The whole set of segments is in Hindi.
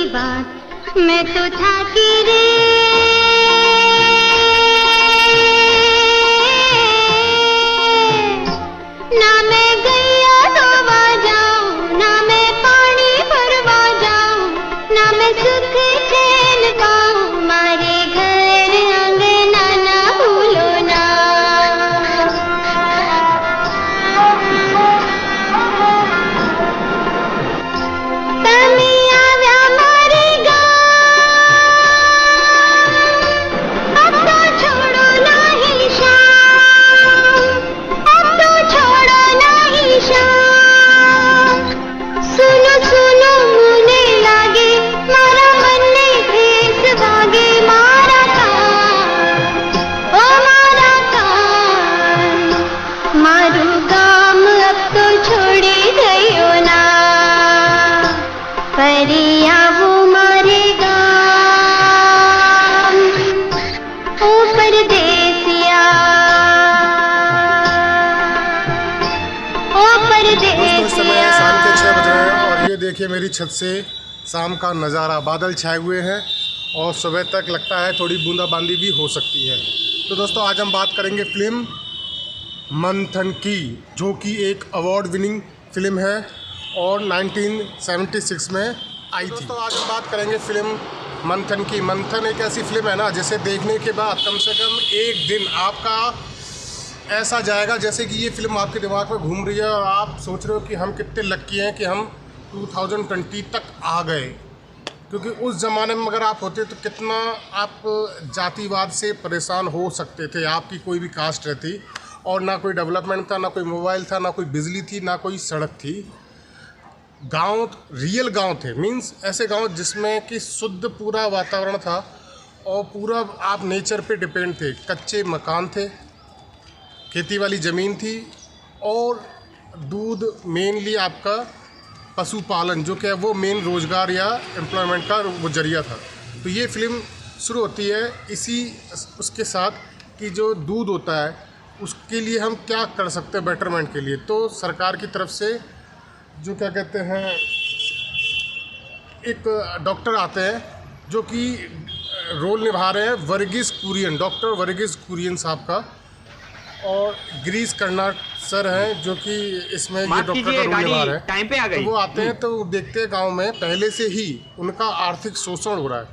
बात मैं तो था कि रे ना मैं गैया धोवा जाऊं, ना मैं पानी भरवा जाऊं, ना मैं सुख चैन पाऊं, मारे घर अंगना ना भूलो ना। तमी आव्या मारे अब तो छोड़ो नहीं शाम, अब तो छोड़ो नहीं शाम। सुनो सुनो मुने लागे मारा मन ने ठेस वागे, मारा कान ओ मारा कान, मारू गाम अब तो छोड़ी गयो ना, परिया वो मारे गाम ओ परदेसिया, ओ दोस्तों इस समय परदेसिया। शाम के 6 बज रहे हैं और ये देखिए मेरी छत से शाम का नज़ारा, बादल छाए हुए हैं और सुबह तक लगता है थोड़ी बूंदाबांदी भी हो सकती है। तो दोस्तों आज हम बात करेंगे फिल्म मंथन की, जो कि एक अवार्ड विनिंग फिल्म है और 1976 में आई थी। दोस्तों आज हम बात करेंगे फिल्म मंथन की। मंथन एक ऐसी फिल्म है ना जिसे देखने के बाद कम से कम एक दिन आपका ऐसा जाएगा जैसे कि ये फिल्म आपके दिमाग में घूम रही है और आप सोच रहे हो कि हम कितने लक्की हैं कि हम 2020 तक आ गए। क्योंकि उस ज़माने में अगर आप होते तो कितना आप जातिवाद से परेशान हो सकते थे। आपकी कोई भी कास्ट रहती और ना कोई डेवलपमेंट था, ना कोई मोबाइल था, ना कोई बिजली थी, ना कोई सड़क थी। गांव रियल गांव थे, मींस ऐसे गांव जिसमें कि शुद्ध पूरा वातावरण था और पूरा आप नेचर पे डिपेंड थे। कच्चे मकान थे, खेती वाली ज़मीन थी और दूध मेनली आपका पशुपालन जो कि है वो मेन रोज़गार या एम्प्लॉयमेंट का वो जरिया था। तो ये फिल्म शुरू होती है इसी उसके साथ कि जो दूध होता है उसके लिए हम क्या कर सकते हैं बेटरमेंट के लिए। तो सरकार की तरफ से जो क्या कहते हैं एक डॉक्टर आते हैं जो कि रोल निभा रहे हैं वर्गीस कुरियन, डॉक्टर वर्गीस कुरियन साहब का, और गिरीश कर्नाड सर हैं जो कि इसमें ये डॉक्टर का रोल निभा रहे हैं। टाइम पे आ गई। तो वो आते हैं तो देखते हैं गांव में पहले से ही उनका आर्थिक शोषण हो रहा है।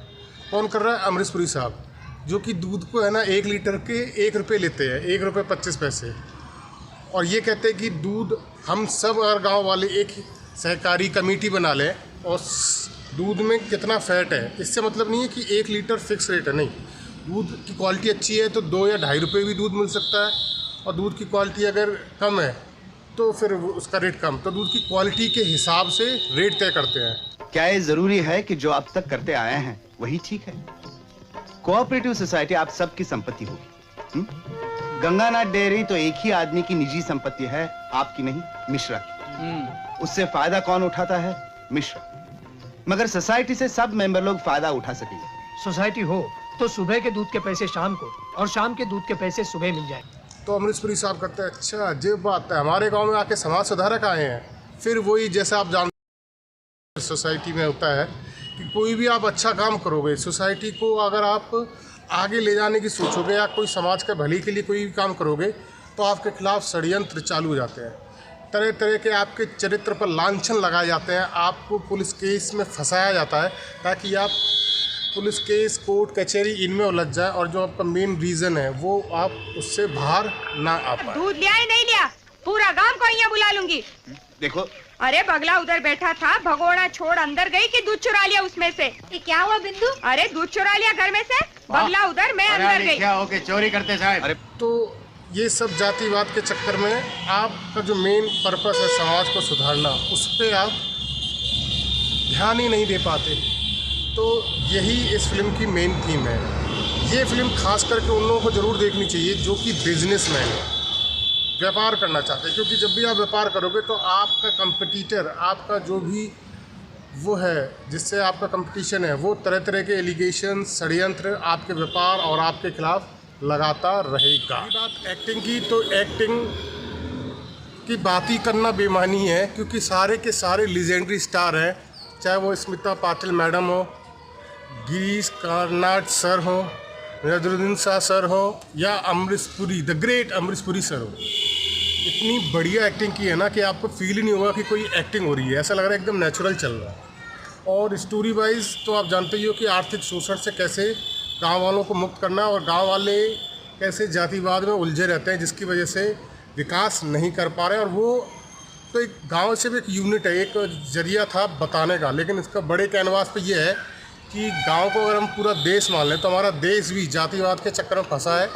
कौन कर रहा है? अमरीश पुरी साहब, जो कि दूध को है ना 1 लीटर के 1 रुपये लेते हैं, 1 रुपये 25 पैसे। और ये कहते हैं कि दूध हम सब अगर गांव वाले एक सहकारी कमेटी बना लें और दूध में कितना फ़ैट है, इससे मतलब नहीं है कि 1 लीटर फिक्स रेट है, नहीं। दूध की क्वालिटी अच्छी है तो 2 या 2.5 रुपये भी दूध मिल सकता है और दूध की क्वालिटी अगर कम है तो फिर उसका रेट कम। तो दूध की क्वालिटी के हिसाब से रेट तय करते हैं। क्या ये जरूरी है कि जो अब तक करते आए हैं वही ठीक है? कोऑपरेटिव सोसाइटी आप सबकी संपत्ति होगी। गंगानाथ डेयरी तो एक ही आदमी की निजी संपत्ति है, आपकी नहीं, मिश्रा की। उससे फायदा कौन उठाता है? मिश्रा। मगर सोसाइटी से सब मेंबर लोग फायदा उठा सकेंगे। सोसाइटी हो तो सुबह के दूध के पैसे शाम को और शाम के दूध के पैसे सुबह मिल जाए। तो अमरीश पुरी साहब कहते हैं अच्छा ये बात है, हमारे गांव में आके समाज सुधारक आए हैं। फिर वही जैसा आप जानते हैं सोसाइटी में होता है कि कोई भी आप अच्छा काम करोगे, सोसाइटी को अगर आप आगे ले जाने की सोचोगे या कोई समाज के भले के लिए कोई भी काम करोगे तो आपके खिलाफ षड्यंत्र चालू हो जाते हैं। तरह तरह के आपके चरित्र पर लांछन लगाए जाते हैं, आपको पुलिस केस में फंसाया जाता है ताकि आप पुलिस केस कोर्ट कचहरी इनमें उलझ जाए और जो आपका मेन रीज़न है वो आप उससे बाहर ना आ पाए। दूध लिया नहीं लिया, पूरा गांव को यहाँ बुला लूंगी। देखो, अरे बगला उधर बैठा था, भगोड़ा छोड़ अंदर गई कि दूध चुरा लिया उसमें से? ये क्या हुआ बिंदु? अरे दूध चुरा लिया घर में से, बगला उधर, मैं अंदर गई। क्या हो के चोरी करते साहब? अरे तो ये सब जातिवाद के चक्कर में आपका जो मेन पर्पस है समाज को सुधारना, उस पर आप ध्यान ही नहीं दे पाते। तो यही इस फिल्म की मेन थीम है। ये फिल्म खास करके उन लोगों को ज़रूर देखनी चाहिए जो कि बिजनेसमैन है, व्यापार करना चाहते हैं। क्योंकि जब भी आप व्यापार करोगे तो आपका कंपटीटर, आपका जो भी वो है जिससे आपका कंपटीशन है, वो तरह तरह के एलिगेशन, षड्यंत्र आपके व्यापार और आपके खिलाफ लगातार रहेगा। बात एक्टिंग की, तो एक्टिंग की बात ही करना बेमानी है क्योंकि सारे के सारे लीजेंडरी स्टार हैं चाहे वो स्मिता पाटिल मैडम हो, गिरीश कर्नाड सर हो, नजरुद्दीन शाह सर हो या Amrish Puri, the great Amrish Puri sir हो, इतनी बढ़िया एक्टिंग की है ना कि आपको फील ही नहीं होगा कि कोई एक्टिंग हो रही है। ऐसा लग रहा है एकदम नेचुरल चल रहा है। और स्टोरी वाइज तो आप जानते ही हो कि आर्थिक शोषण से कैसे गांव वालों को मुक्त करना और गांव वाले कैसे जातिवाद में उलझे रहते हैं, जिसकी वजह से विकास नहीं कर पा रहे हैं। और वो तो एक गांव से भी एक यूनिट है, एक जरिया था बताने का। लेकिन इसका बड़े कैनवास पे ये है कि गांव को अगर हम पूरा देश मान लें तो हमारा देश भी जातिवाद के चक्कर में फंसा है।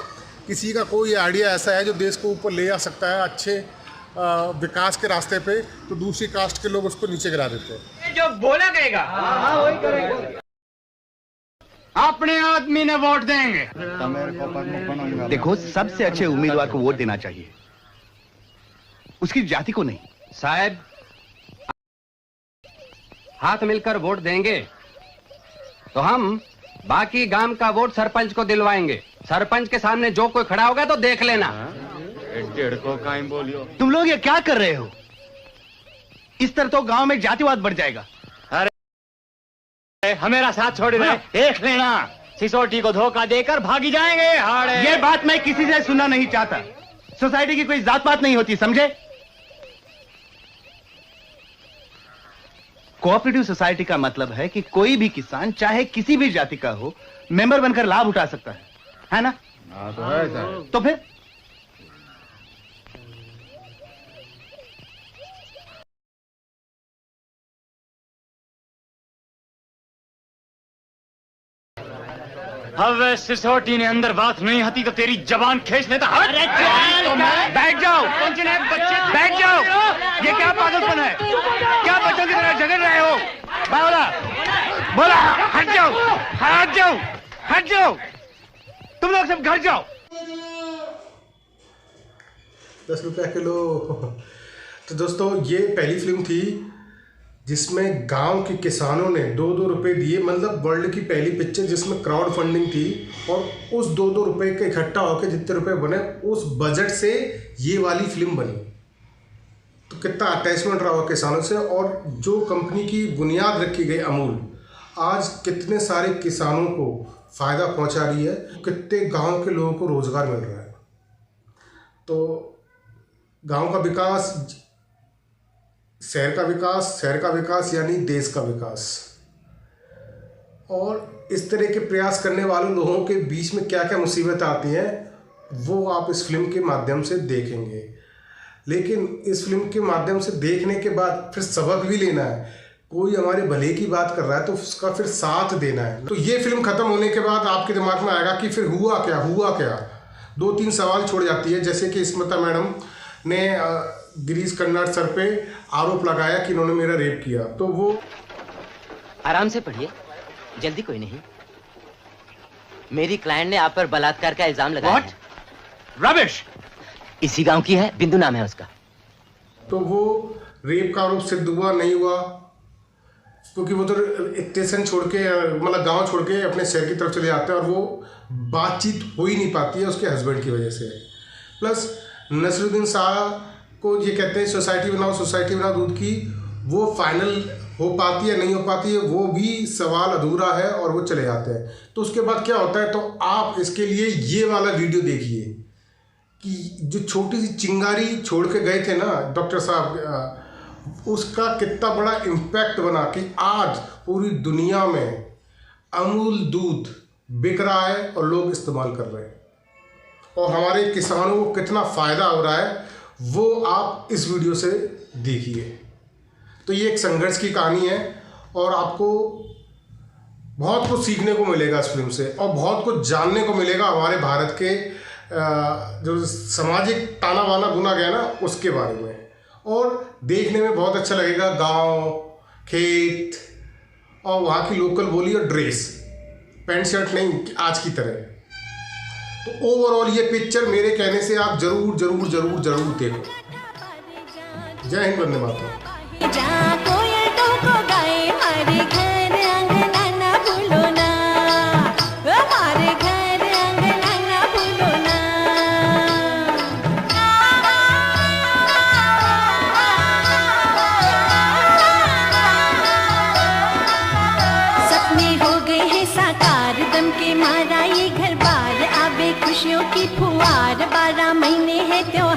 किसी का कोई आइडिया ऐसा है जो देश को ऊपर ले जा सकता है अच्छे विकास के रास्ते पे, तो दूसरी कास्ट के लोग उसको नीचे गिरा देते हैं। जो बोला करेगा वही करेगा। अपने आदमी ने वोट देंगे। देखो, सबसे अच्छे उम्मीदवार को वोट देना चाहिए, उसकी जाति को नहीं। साहब, हाथ मिलकर वोट देंगे तो हम बाकी गांव का वोट सरपंच को दिलवाएंगे। सरपंच के सामने जो कोई खड़ा होगा तो देख लेना। डेढ़ को कायम बोलियो। तुम लोग ये क्या कर रहे हो? इस तरह तो गांव में जातिवाद बढ़ जाएगा। अरे हमेरा साथ छोड़ दे, देख लेना सिसोटी को धोखा देकर भागी जाएंगे। हाड़े ये बात मैं किसी से सुनना नहीं चाहता। सोसाइटी की कोई जात पात नहीं होती, समझे? कोऑपरेटिव सोसाइटी का मतलब है कि कोई भी किसान चाहे किसी भी जाति का हो, मेंबर बनकर लाभ उठा सकता है ना? तो है सर। तो फिर अब सिसोटी ने अंदर बात नहीं आती तो तेरी जबान खींच लेता। बैठ जाओ बैठ जाओ। ये क्या पागलपन है? क्या बच्चों की तरह झगड़ रहे हो? बोला हट जाओ हट जाओ हट जाओ। तुम लोग सब घर जाओ। 10 रुपया किलो। तो दोस्तों, ये पहली फिल्म थी जिसमें गांव के किसानों ने 2-2 रुपये दिए। मतलब वर्ल्ड की पहली पिक्चर जिसमें क्राउड फंडिंग थी और उस 2-2 रुपये के इकट्ठा होकर जितने रुपए बने उस बजट से ये वाली फिल्म बनी। तो कितना अटैचमेंट रहा किसानों से। और जो कंपनी की बुनियाद रखी गई अमूल, आज कितने सारे किसानों को फ़ायदा पहुंचा रही है, कितने गांव के लोगों को रोज़गार मिल रहा है। तो गांव का विकास, शहर का विकास यानी देश का विकास। और इस तरह के प्रयास करने वाले लोगों के बीच में क्या क्या मुसीबत आती हैं वो आप इस फिल्म के माध्यम से देखेंगे। लेकिन इस फिल्म के माध्यम से देखने के बाद फिर सबक भी लेना है। कोई हमारे भले की बात कर रहा है तो उसका फिर साथ देना है। तो ये फिल्म ख़त्म होने के बाद आपके दिमाग में आएगा कि फिर हुआ क्या। 2-3 सवाल छोड़ जाती है। जैसे कि स्मिता मैडम ने गिरीश कर्नाड सर पे आरोप लगाया कि इन्होंने मेरा रेप किया। तो वो आराम से पढ़िए, जल्दी कोई नहीं। मेरी क्लाइंट ने आप पर बलात्कार का इल्जाम लगाया है। रबिश। इसी गांव की है, बिंदु नाम है उसका। तो वो रेप का आरोप सिद्ध हुआ नहीं हुआ, क्योंकि वो तो स्टेशन छोड़ के, मतलब गांव छोड़ के अपने शहर की तरफ चले जाते हैं और वो बातचीत हो ही नहीं पाती है उसके हस्बैंड की वजह से। प्लस नसरुद्दीन शाह को ये कहते हैं सोसाइटी बनाओ दूध की, वो फाइनल हो पाती है नहीं हो पाती है वो भी सवाल अधूरा है और वो चले जाते हैं। तो उसके बाद क्या होता है, तो आप इसके लिए ये वाला वीडियो देखिए कि जो छोटी सी चिंगारी छोड़ के गए थे ना डॉक्टर साहब, उसका कितना बड़ा इम्पैक्ट बना कि आज पूरी दुनिया में अमूल दूध बिक रहा है और लोग इस्तेमाल कर रहे हैं और हमारे किसानों को कितना फ़ायदा हो रहा है वो आप इस वीडियो से देखिए। तो ये एक संघर्ष की कहानी है और आपको बहुत कुछ सीखने को मिलेगा इस फिल्म से और बहुत कुछ जानने को मिलेगा हमारे भारत के जो सामाजिक ताना बाना बुना गया ना उसके बारे में। और देखने में बहुत अच्छा लगेगा, गांव, खेत और वहाँ की लोकल बोली और ड्रेस, पैंट शर्ट नहीं आज की तरह। तो ओवरऑल ये पिक्चर मेरे कहने से आप जरूर देखो। जय हिंद, वंदे मातरम। हमारा ये घर बार, आवे खुशियों की फुहार, 12 महीने है त्योहार।